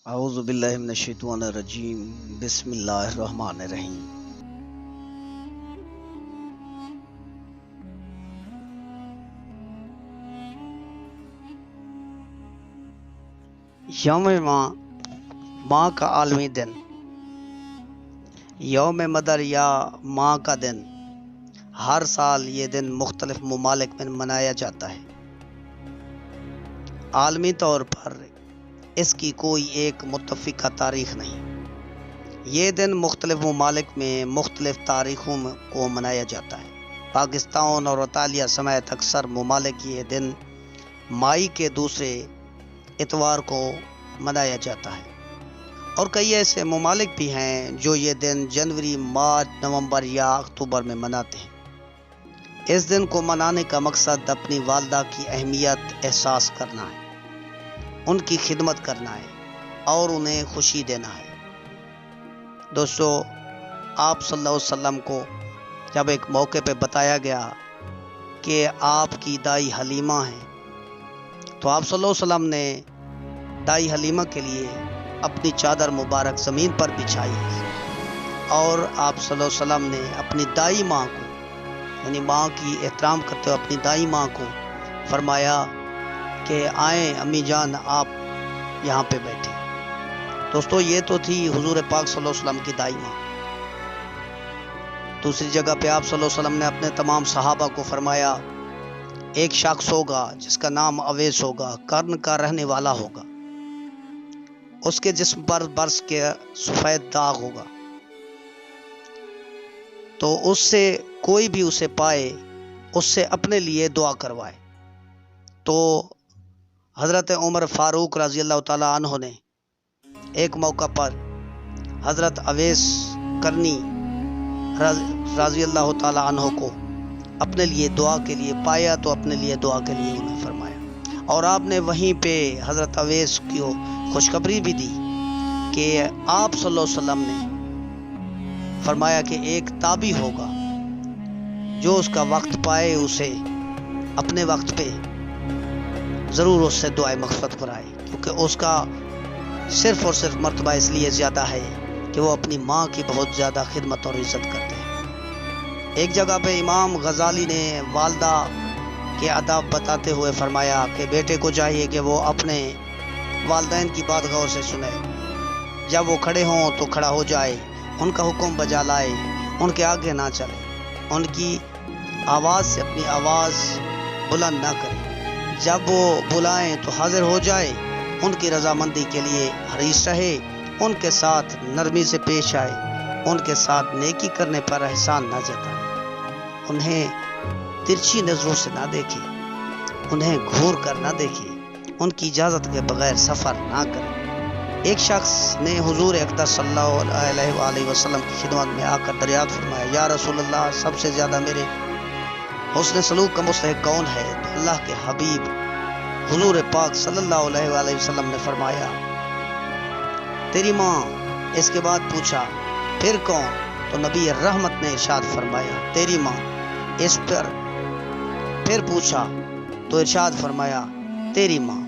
اعوذ باللہ من الشیطان الرجیم بسم اللہ الرحمن الرحیم۔ یوم ماں کا عالمی دن، یوم مدر یا ماں کا دن ہر سال یہ دن مختلف ممالک میں منایا جاتا ہے۔ عالمی طور پر اس کی کوئی ایک متفقہ تاریخ نہیں۔ یہ دن مختلف ممالک میں مختلف تاریخوں کو منایا جاتا ہے۔ پاکستان اور اطالیہ سمیت اکثر ممالک یہ دن مئی کے دوسرے اتوار کو منایا جاتا ہے، اور کئی ایسے ممالک بھی ہیں جو یہ دن جنوری، مارچ، نومبر یا اکتوبر میں مناتے ہیں۔ اس دن کو منانے کا مقصد اپنی والدہ کی اہمیت احساس کرنا ہے، ان کی خدمت کرنا ہے اور انہیں خوشی دینا ہے۔ دوستو، آپ صلی اللہ علیہ وسلم کو جب ایک موقع پہ بتایا گیا کہ آپ کی دائی حلیمہ ہیں، تو آپ صلی اللہ علیہ وسلم نے دائی حلیمہ کے لیے اپنی چادر مبارک زمین پر بچھائی، اور آپ صلی اللہ علیہ وسلم نے اپنی دائی ماں کو، یعنی ماں کی احترام کرتے ہوئے اپنی دائی ماں کو فرمایا کہ آئیں امی جان، آپ یہاں پہ بیٹھے۔ دوستو، یہ تو تھی حضور پاک صلی اللہ علیہ وسلم کی دائی ماں۔ دوسری جگہ پہ آپ صلی اللہ علیہ وسلم نے اپنے تمام صحابہ کو فرمایا، ایک شخص ہوگا جس کا نام اویس ہوگا، قرن کا رہنے والا ہوگا، اس کے جسم پر برس کے سفید داغ ہوگا، تو اس سے کوئی بھی اسے پائے اس سے اپنے لیے دعا کروائے۔ تو حضرت عمر فاروق رضی اللہ تعالیٰ عنہ نے ایک موقع پر حضرت اویس قرنی رضی اللہ تعالیٰ عنہ کو اپنے لیے دعا کے لیے پایا، تو اپنے لیے دعا کے لیے انہیں فرمایا، اور آپ نے وہیں پہ حضرت اویس کو خوشخبری بھی دی کہ آپ صلی اللہ علیہ وسلم نے فرمایا کہ ایک تابعی ہوگا جو اس کا وقت پائے اسے اپنے وقت پہ ضرور اس سے دعائے مغفرت کرائے، کیونکہ اس کا صرف اور صرف مرتبہ اس لیے زیادہ ہے کہ وہ اپنی ماں کی بہت زیادہ خدمت اور عزت کرتے ہیں۔ ایک جگہ پہ امام غزالی نے والدہ کے آداب بتاتے ہوئے فرمایا کہ بیٹے کو چاہیے کہ وہ اپنے والدین کی بات غور سے سنے، جب وہ کھڑے ہوں تو کھڑا ہو جائے، ان کا حکم بجا لائے، ان کے آگے نہ چلے، ان کی آواز سے اپنی آواز بلند نہ کرے، جب وہ بلائیں تو حاضر ہو جائے، ان کی رضامندی کے لیے حریص رہے، ان کے ساتھ نرمی سے پیش آئے، ان کے ساتھ نیکی کرنے پر احسان نہ جتائے، انہیں ترچھی نظروں سے نہ دیکھے، انہیں گھور کر نہ دیکھے، ان کی اجازت کے بغیر سفر نہ کرے۔ ایک شخص نے حضور اقدس صلی اللہ علیہ وآلہ وسلم کی خدمت میں آ کر دریافت فرمایا، یا رسول اللہ، سب سے زیادہ میرے حسن سلوک کا مستحق کون ہے؟ تو اللہ کے حبیب حضور پاک صلی اللہ علیہ وآلہ وسلم نے فرمایا، تیری ماں۔ اس کے بعد پوچھا، پھر کون؟ تو نبی رحمت نے ارشاد فرمایا، تیری ماں۔ اس پر پھر پوچھا تو ارشاد فرمایا، تیری ماں۔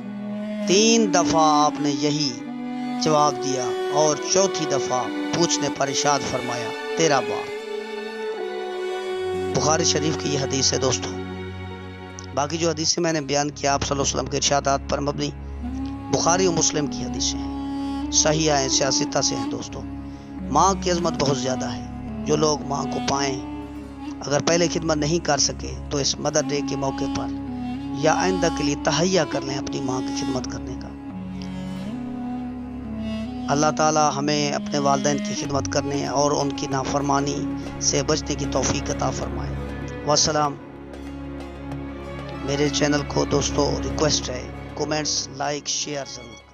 3 دفعہ آپ نے یہی جواب دیا، اور چوتھی دفعہ پوچھنے پر ارشاد فرمایا، تیرا باپ۔ بخاری شریف کی یہ حدیث ہے دوستو۔ باقی جو حدیثیں میں نے بیان کیا آپ صلی اللہ علیہ وسلم کے ارشادات پر مبنی بخاری و مسلم کی حدیثیں ہیں، صحیح ہیں، سیاستہ سے ہیں دوستو۔ ماں کی عظمت بہت زیادہ ہے۔ جو لوگ ماں کو پائیں، اگر پہلے خدمت نہیں کر سکے تو اس مدر ڈے کے موقع پر یا آئندہ کے لیے تہیہ کر لیں اپنی ماں کی خدمت کرنے کا۔ اللہ تعالی ہمیں اپنے والدین کی خدمت کرنے اور ان کی نافرمانی سے بچنے کی توفیق عطا فرمائے۔ والسلام۔ میرے چینل کو دوستو ریکویسٹ ہے، کومنٹس، لائک، شیئر ضرور۔